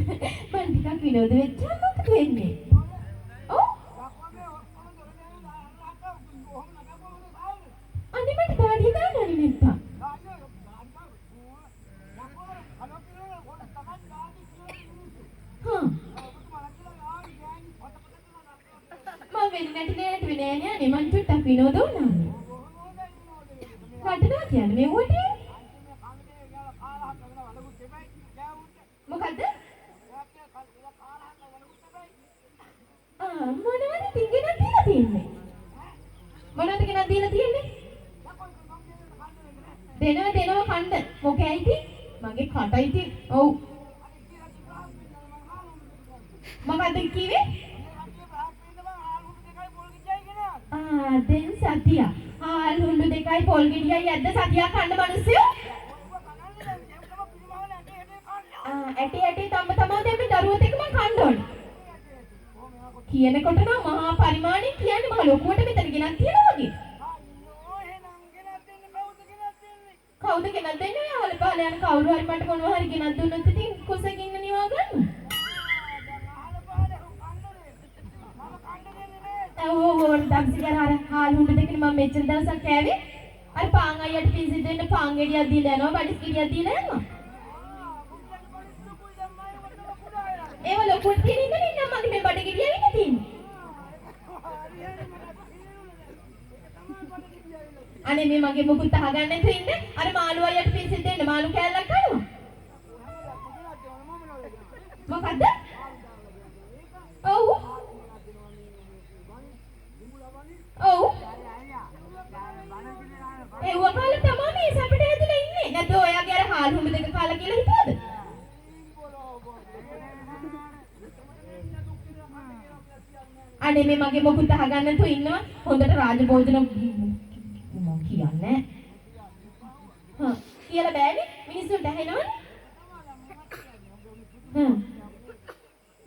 මං ටිකක් විනෝද වෙච්චා මොකද වෙන්නේ? ඔව්. අනේ මට දාඩිය දාගන්න නැත්තා. හා. මම වෙන්නේ නැති නෑනේ අනේ මං චුට්ටක් විනෝද වුණානේ. නටනවා කියන්නේ මෙවට? මොකද්ද? මොනවද තින්ගෙන දීලා තියෙන්නේ? මොනවද ගෙනත් දීලා තියෙන්නේ? දෙනවා කන්න. මොකයි ඉතින්? මගේ කටයි ඉතින්. ඔව්. මොකද්ද කිව්වේ? දැන් සතිය. හාල් හුණු දෙකයි පොල් ගෙඩියයි ඇද්ද සතියක් කන්න මිනිස්සු? ඇටි තම දෙන්නේ දරුවොත් එක මං කන්න ඕනේ. කියනකොට නම් මහා පරිමාණයක් කියන්නේ මහ ලොකුවට මෙතන ගෙනත් තියනවා වගේ. කවුද ගෙනත් දෙන්නේ? ඔයාලා පහල යන කවුරු හරි මට මොනවා හරි ගෙනත් දුන්නොත් ඉතින් කුසකින් නිවා ගන්න. ඔව් දක්සිකර හාල් හුණු දෙකනේ මම මෙච්චර දවසක් කෑවේ. අර පාන් අයියට පිස්සි දෙන්න පාන් ගෙඩියක් දීලා යනවා, බඩස් ගෙඩියක් දීලා යනවා. ඒව ලොකුට තියෙන ඉන්න නම් මගේ මේ බඩ ගෙඩිය වින්න තියෙන්නේ. අනේ මේ මගේ මොකුත් අහගන්න නැතුව ඉන්න. අර මාළු අයියට පිස්සි දෙන්න මාළු කෑල්ලක් කනවා. මොකද්ද? ඔව්. ඔව්. ඒ වකාල තමයි මේ සැපට හැදලා ඉන්නේ. නැත්නම් ඔයාගේ අර හාල් හුඹ දෙක කාලා කියලා හිතුවද? අනේ මේ මගේ මොකුත් අහගන්න නැතුව ඉන්නවා. හොඳට රාජභෝජන මොකක් කියන්නේ? හා කියලා බෑනේ මිනිස්සුන්ට ඇහෙනවනේ.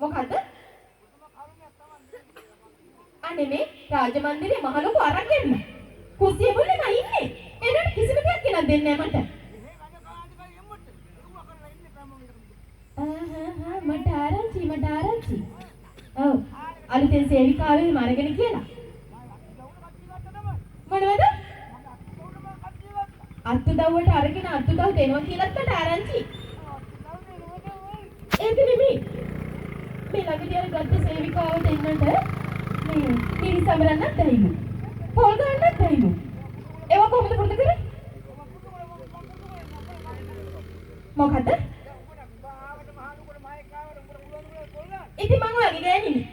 මොකද්ද? අනේ මේ රාජමන්දිරේ මහ ලොකු අරගෙන කුස්සිය මුල්ලේම ඉන්නේ. එනට කිසිම දෙයක් ගෙනත් දෙන්නේ නැහැ මට. මට ආරංචි. ඔව්. අලුතෙන් සේවිකාවේ මරගෙන කියලා. මොනවද? අත්දව්වට අරගෙන අත්දව් දෙනවා කියලාත් මට ආරංචි. ඒක නෙමෙයි. මේ ළඟදී අර ගත්ත සේවිකාව දෙන්නට මේ පිරිසමරන්නත් බැයිලු. පොල් ගන්නත් බැයිලු. ඒව කොහොමද පුරුදු කරේ? මොකද? ඉතින් මං ඔයාගේ ගෑණිනේ.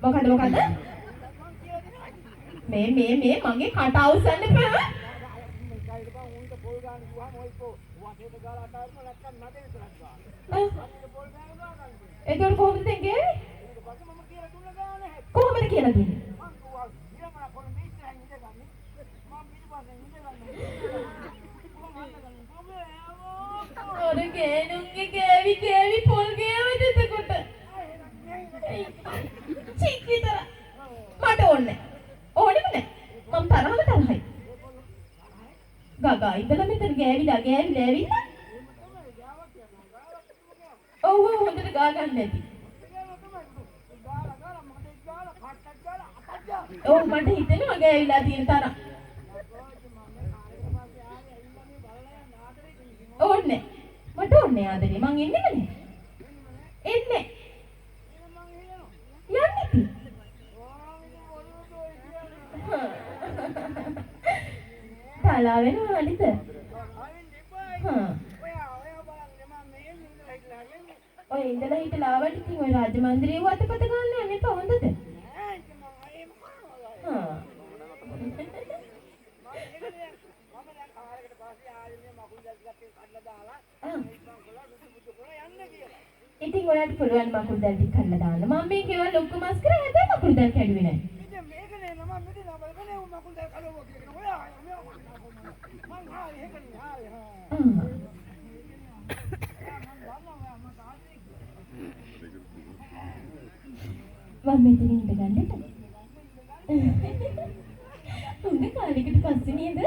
මොකද? මේ මගේ කට අවුස්සන්න එපා. එතකොට කොහොමද දෙන්නේ? කොහොමද කියලා දෙන්නේ? ඔර ගෑනුන්ගේ කෑවි පොල් ගෑවද එතකොට? චික් විතර. මට ඕනේ නැහැ. මම තරහයි. ගගා ඉඳලා මෙතන ගෑවිලා. ඔව් හොඳට ගා ගන්න නැති. ඔව් මට හිතෙනවා ගෑවිලා තියෙන තරම්. ඕනේ. මට ඕනේ ආදරේ. මං එන්නේ නැහැ. එන්නේ. යන්නේ ඉතින්. තාලා වෙනවා නේද? ඔය ඉඳලා හිටලා ආවට ඉතින් ඔය රාජමන්දිරේ වතපත ගන්න යන්න එපා හොඳද? ඉතින් ඔයාලට පුළුවන් මකුළු දැල් ටික කඩලා දාන්න. මම මේ ගෙවල් ඔක්කොම අස් කරා හැබැයි මකුළු දැල් කැඩුවේ නැහැ. ඉතින් මේක නේ නම මෙතන බලකනේ මකුළු දැල් කඩවෝ කියන ඔයා මං හායි හේකනේ හායි මම මෙතන ඉඳ ගන්නද? උන්ද කාලෙකට පස්සේ නේද?